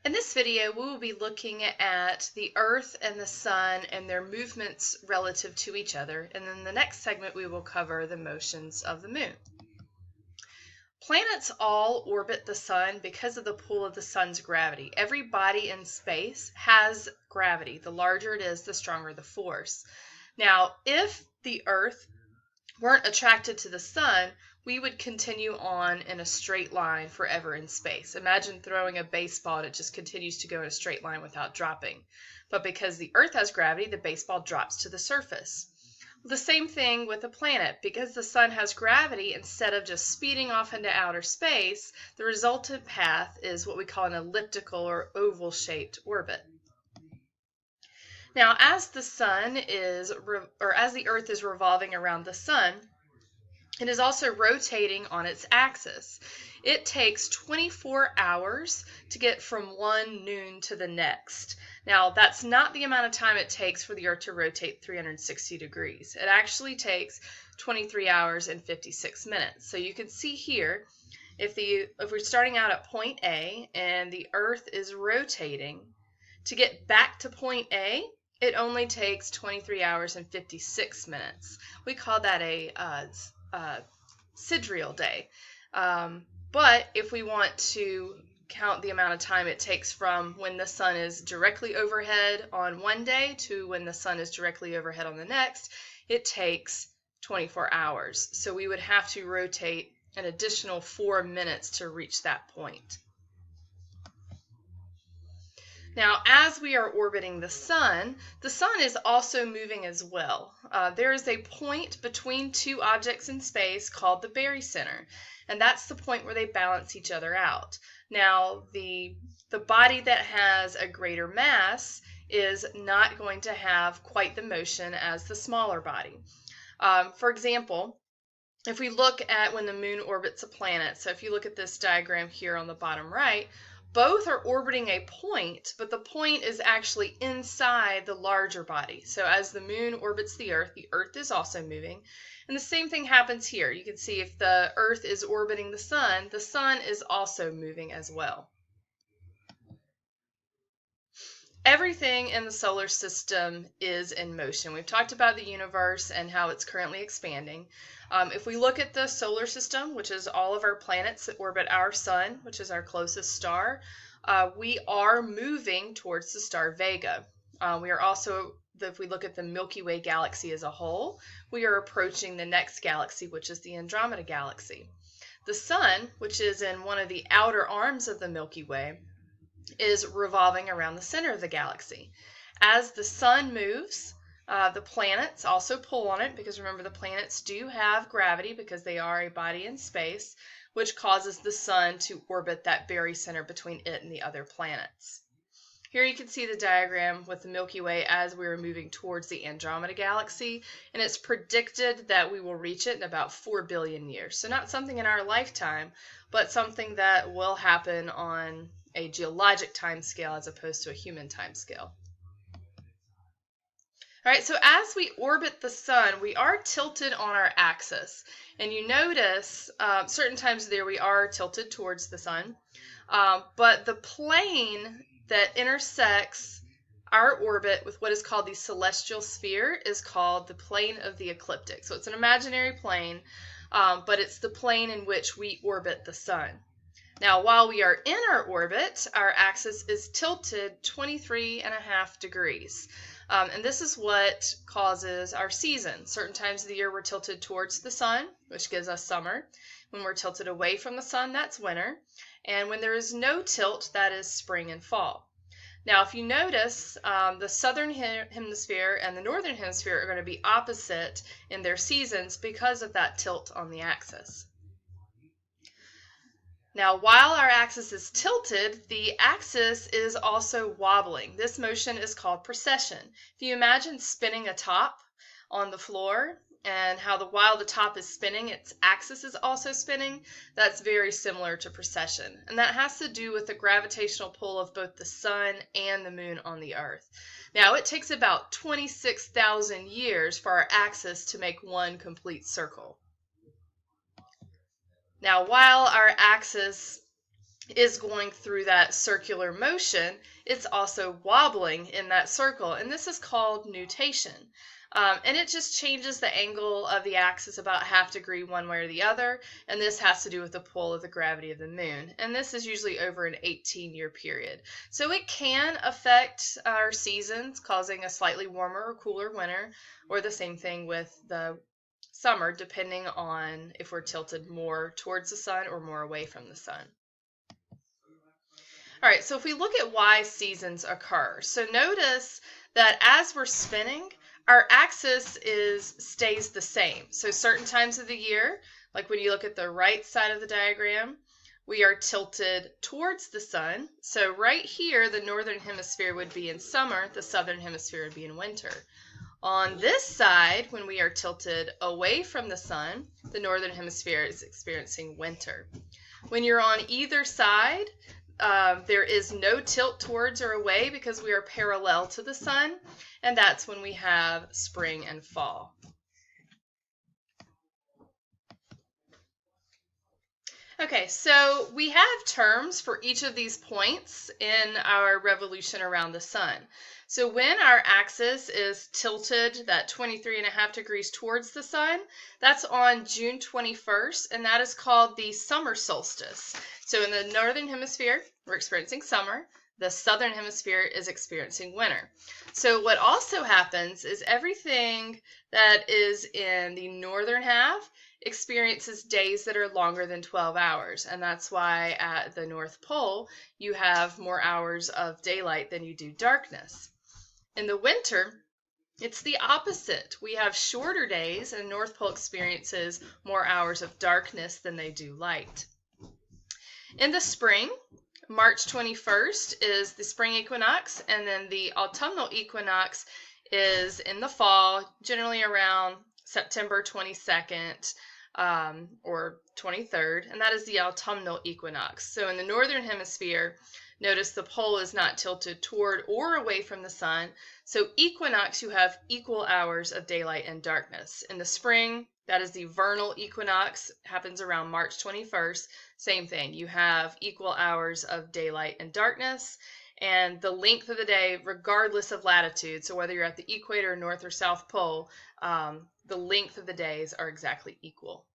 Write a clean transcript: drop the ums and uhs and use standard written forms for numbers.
In this video, we will be looking at the Earth and the Sun and their movements relative to each other, and in the next segment we will cover the motions of the Moon. Planets all orbit the Sun because of the pull of the Sun's gravity. Every body in space has gravity. The larger it is, the stronger the force. Now, if the Earth weren't attracted to the Sun, we would continue on in a straight line forever in space. Imagine throwing a baseball and it just continues to go in a straight line without dropping. But because the Earth has gravity, the baseball drops to the surface. The same thing with a planet. Because the Sun has gravity, instead of just speeding off into outer space, the resultant path is what we call an elliptical or oval-shaped orbit. Now, as the Earth is revolving around the Sun, it is also rotating on its axis. It takes 24 hours to get from one noon to the next. Now, that's not the amount of time it takes for the Earth to rotate 360 degrees. It actually takes 23 hours and 56 minutes. So you can see here, if we're starting out at point A and the Earth is rotating, to get back to point A, it only takes 23 hours and 56 minutes. We call that a sidereal day. But if we want to count the amount of time it takes from when the Sun is directly overhead on one day to when the Sun is directly overhead on the next, it takes 24 hours. So we would have to rotate an additional 4 minutes to reach that point. Now, as we are orbiting the Sun is also moving as well. There is a point between two objects in space called the barycenter, and that's the point where they balance each other out. Now, the body that has a greater mass is not going to have quite the motion as the smaller body. For example, if we look at when the Moon orbits a planet, so if you look at this diagram here on the bottom right, both are orbiting a point, but the point is actually inside the larger body. So as the Moon orbits the Earth is also moving. And the same thing happens here. You can see if the Earth is orbiting the Sun is also moving as well. Everything in the solar system is in motion. We've talked about the universe and how it's currently expanding. If we look at the solar system, which is all of our planets that orbit our Sun, which is our closest star, we are moving towards the star Vega. We are also, if we look at the Milky Way galaxy as a whole, we are approaching the next galaxy, which is the Andromeda Galaxy. The Sun, which is in one of the outer arms of the Milky Way, is revolving around the center of the galaxy. As the Sun moves, the planets also pull on it, because remember, the planets do have gravity because they are a body in space, which causes the Sun to orbit that barycenter between it and the other planets. Here you can see the diagram with the Milky Way as we are moving towards the Andromeda Galaxy, and it's predicted that we will reach it in about 4 billion years. So not something in our lifetime, but something that will happen on a geologic time scale as opposed to a human time scale. All right, so as we orbit the Sun, we are tilted on our axis. And you notice certain times there we are tilted towards the Sun, but the plane that intersects our orbit with what is called the celestial sphere is called the plane of the ecliptic. So it's an imaginary plane, but it's the plane in which we orbit the Sun. Now, while we are in our orbit, our axis is tilted 23.5 degrees. And this is what causes our seasons. Certain times of the year we're tilted towards the Sun, which gives us summer. When we're tilted away from the Sun, that's winter. And when there is no tilt, that is spring and fall. Now, if you notice, the southern hemisphere and the northern hemisphere are going to be opposite in their seasons because of that tilt on the axis. Now, while our axis is tilted, the axis is also wobbling. This motion is called precession. If you imagine spinning a top on the floor and how while the top is spinning, its axis is also spinning, that's very similar to precession. And that has to do with the gravitational pull of both the Sun and the Moon on the Earth. Now, it takes about 26,000 years for our axis to make one complete circle. Now, while our axis is going through that circular motion, it's also wobbling in that circle, and this is called nutation. And it just changes the angle of the axis about ½ degree one way or the other, and this has to do with the pull of the gravity of the moon. And this is usually over an 18-year period. So it can affect our seasons, causing a slightly warmer or cooler winter, or the same thing with the summer, depending on if we're tilted more towards the sun or more away from the sun. All right, so if we look at why seasons occur, so notice that as we're spinning, our axis stays the same. So certain times of the year, like when you look at the right side of the diagram, we are tilted towards the sun. So right here, the northern hemisphere would be in summer, the southern hemisphere would be in winter. On this side, when we are tilted away from the sun, the northern hemisphere is experiencing winter. When you're on either side, there is no tilt towards or away because we are parallel to the sun, and that's when we have spring and fall. Okay, so we have terms for each of these points in our revolution around the sun. So when our axis is tilted that 23½ degrees towards the sun, that's on June 21st, and that is called the summer solstice. So in the northern hemisphere, we're experiencing summer. The southern hemisphere is experiencing winter. So what also happens is everything that is in the northern half experiences days that are longer than 12 hours. And that's why at the North Pole, you have more hours of daylight than you do darkness. In the winter, it's the opposite. We have shorter days, and North Pole experiences more hours of darkness than they do light. In the spring, March 21st is the spring equinox, and then the autumnal equinox is in the fall, generally around September 22nd or 23rd, and that is the autumnal equinox. So in the northern hemisphere, notice the pole is not tilted toward or away from the sun. So equinox, you have equal hours of daylight and darkness. In the spring, that is the vernal equinox, happens around March 21st. Same thing, you have equal hours of daylight and darkness, and the length of the day, regardless of latitude, so whether you're at the equator, north or south pole, the length of the days are exactly equal.